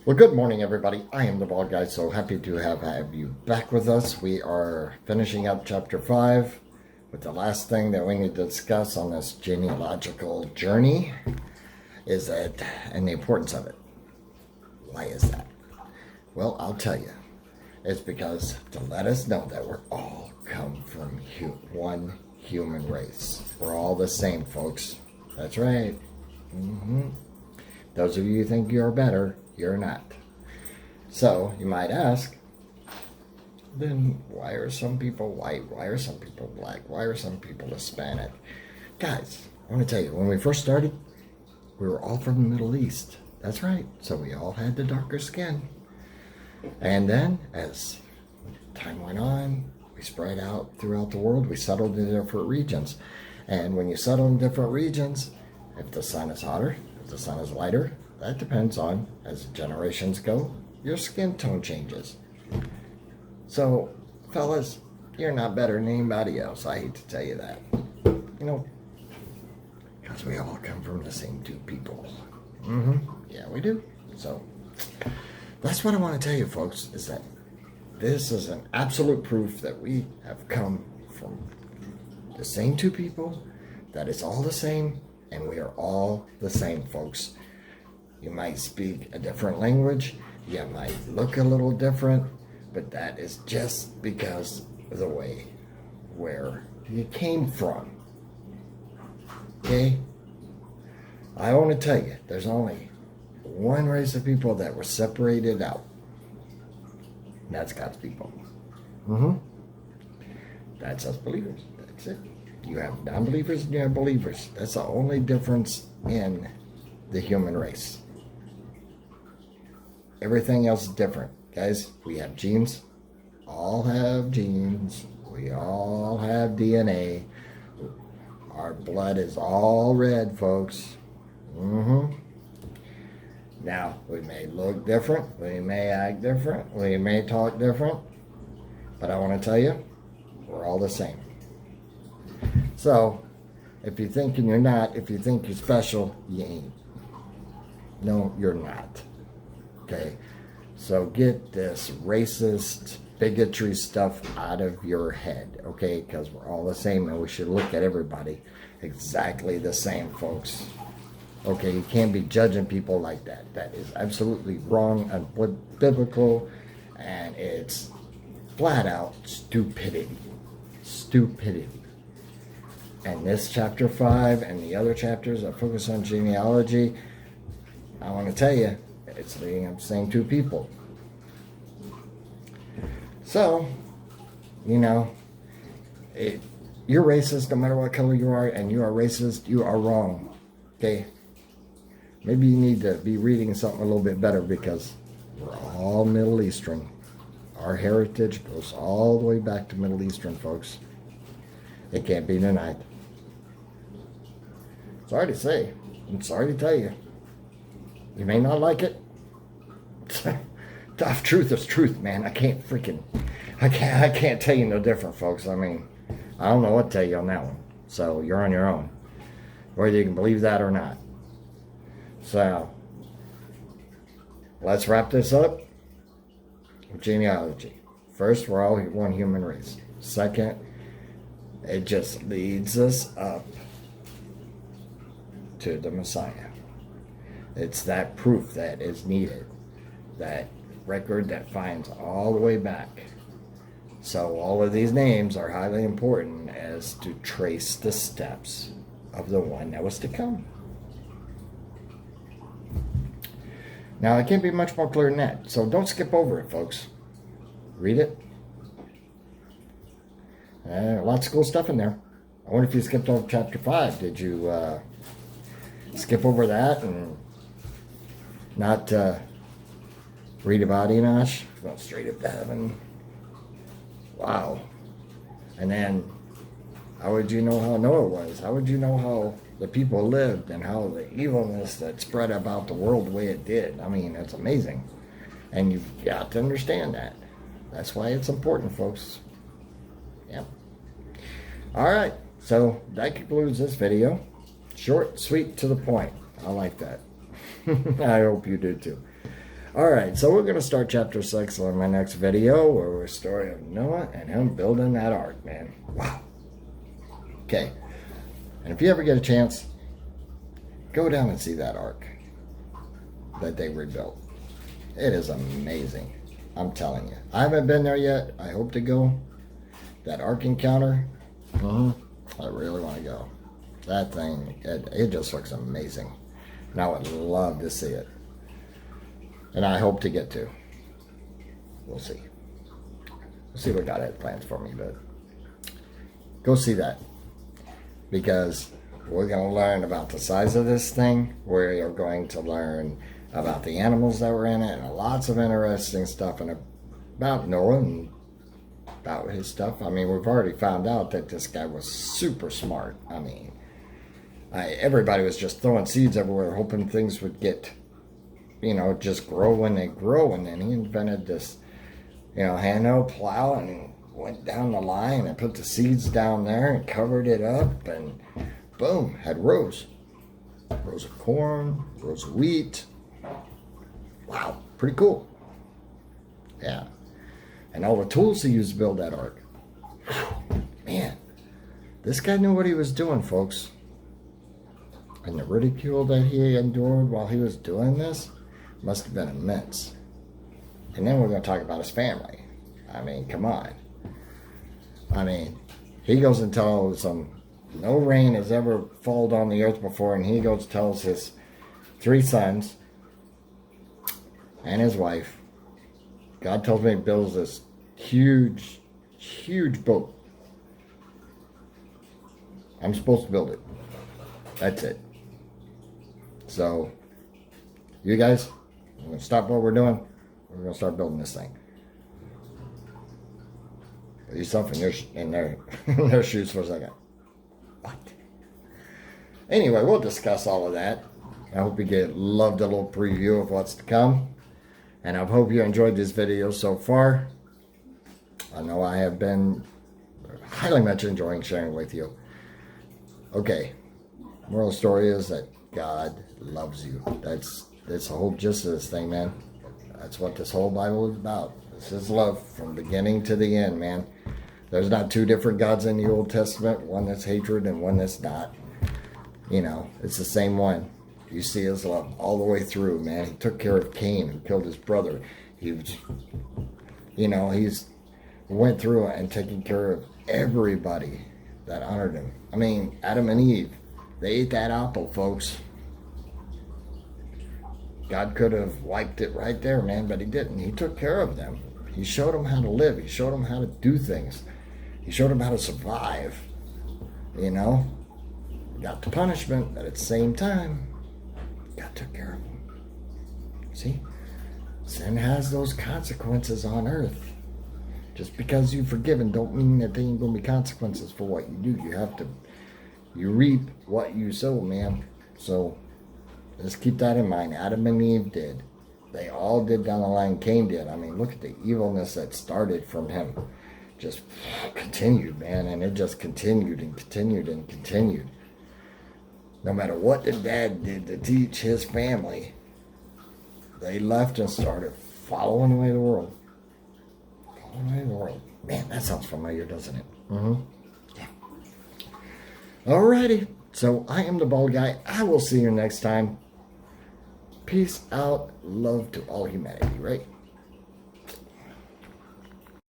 Well, good morning, everybody. I am the Bald Guy, so happy to have you back with us. We are finishing up chapter 5 with the last thing that we need to discuss on this genealogical journey is that, and the importance of it. Why is that? Well, I'll tell you. It's because to let us know that we're all come from one human race. We're all the same, folks. That's right. Those of you who think you're better, you're not. So you might ask, then why are some people white? Why are some people black? Why are some people Hispanic? Guys, I want to tell you, when we first started, we were all from the Middle East. That's right. So we all had the darker skin. And then as time went on, we spread out throughout the world. We settled in different regions. And when you settle in different regions, if the sun is hotter, if the sun is lighter, that depends on, as generations go, your skin tone changes. So, fellas, you're not better than anybody else. I hate to tell you that. You know, because we all come from the same two people. Yeah, we do. So, that's what I want to tell you, folks, is that this is an absolute proof that we have come from the same two people, that it's all the same, and we are all the same, folks. You might speak a different language, you might look a little different, but that is just because of the way where you came from. Okay? I want to tell you, there's only one race of people that were separated out. And that's God's people. That's us believers. That's it. You have non-believers and you have believers. That's the only difference in the human race. Everything else is different. Guys, we have genes. All have genes. We all have DNA. Our blood is all red, folks. Now, we may look different. We may act different. We may talk different. But I want to tell you, we're all the same. So, if you're thinking you're not, if you think you're special, you ain't. No, you're not. Okay? So get this racist, bigotry stuff out of your head, okay? Because we're all the same and we should look at everybody exactly the same, folks. Okay, you can't be judging people like that. That is absolutely wrong, unbiblical, and it's flat out stupidity. Stupidity. And this chapter 5 and the other chapters that focus on genealogy, I want to tell you, it's leading up to the same two people. So, you know, you're racist no matter what color you are, and you are racist, you are wrong. Okay? Maybe you need to be reading something a little bit better because we're all Middle Eastern. Our heritage goes all the way back to Middle Eastern, folks. It can't be denied. Sorry to say. I'm sorry to tell you. You may not like it. Tough truth is truth, man. I can't tell you no different, folks. I mean, I don't know what to tell you on that one. So you're on your own, whether you can believe that or not. So let's wrap this up with genealogy. First, we're all one human race. Second, it just leads us up to the Messiah. It's that proof that is needed, that record that finds all the way back. So all of these names are highly important as to trace the steps of the one that was to come. Now, it can't be much more clear than that, so don't skip over it, folks. Read it. Lots of cool stuff in there. I wonder if you skipped over chapter 5. Did you skip over that and not read about Enoch going straight up to heaven? Wow. And then, how would you know how Noah was? How would you know how the people lived and how the evilness that spread about the world the way it did? I mean, it's amazing. And you've got to understand that. That's why it's important, folks. Yep. All right. So that concludes this video. Short, sweet, to the point. I like that. I hope you do too. All right, so we're going to start chapter 6 on my next video, where we're story of Noah and him building that ark, man. Wow. Okay. And if you ever get a chance, go down and see that ark that they rebuilt. It is amazing. I'm telling you. I haven't been there yet. I hope to go. That ark encounter, I really want to go. That thing, it just looks amazing. And I would love to see it. And I hope to get to. We'll see. We'll see what God has plans for me, but go see that. Because we're going to learn about the size of this thing. We're going to learn about the animals that were in it, and lots of interesting stuff and about Noah and about his stuff. I mean, we've already found out that this guy was super smart. I mean, everybody was just throwing seeds everywhere, hoping things would get, just grow when they grow. And then he invented this, handheld plow and went down the line and put the seeds down there and covered it up, and boom, had rows. Rows of corn, rows of wheat. Wow, pretty cool. Yeah. And all the tools he used to build that ark. Man, this guy knew what he was doing, folks. And the ridicule that he endured while he was doing this must have been immense. And then we're going to talk about his family. I mean, come on. I mean, he goes and tells them no rain has ever fallen on the earth before, and he goes and tells his 3 sons and his wife, God tells me he builds this huge, huge boat. I'm supposed to build it. That's it. So, you guys, we're going to stop what we're doing. We're going to start building this thing. Put yourself in their shoes for a second. What? Anyway, we'll discuss all of that. I hope you loved a little preview of what's to come. And I hope you enjoyed this video so far. I know I have been highly much enjoying sharing with you. Okay. Moral story is that God loves you. That's the whole gist of this thing, man. That's what this whole Bible is about. This is love from beginning to the end, man. There's not 2 different gods in the Old Testament, one that's hatred and one that's not. It's the same one. You see his love all the way through, man. He took care of Cain and killed his brother. He's went through and taken care of everybody that honored him. I mean, Adam and Eve, they ate that apple, folks. God could have wiped it right there, man, but he didn't. He took care of them. He showed them how to live. He showed them how to do things. He showed them how to survive. Got the punishment, but at the same time, God took care of them. See? Sin has those consequences on earth. Just because you've forgiven don't mean that there ain't going to be consequences for what you do. You reap what you sow, man. So, just keep that in mind. Adam and Eve did. They all did down the line. Cain did. I mean, look at the evilness that started from him. Just continued, man. And it just continued and continued and continued. No matter what the dad did to teach his family, they left and started following the way of the world. Following the way of the world. Man, that sounds familiar, doesn't it? Yeah. Alrighty. So, I am the Bald Guy. I will see you next time. Peace out. Love to all humanity, right?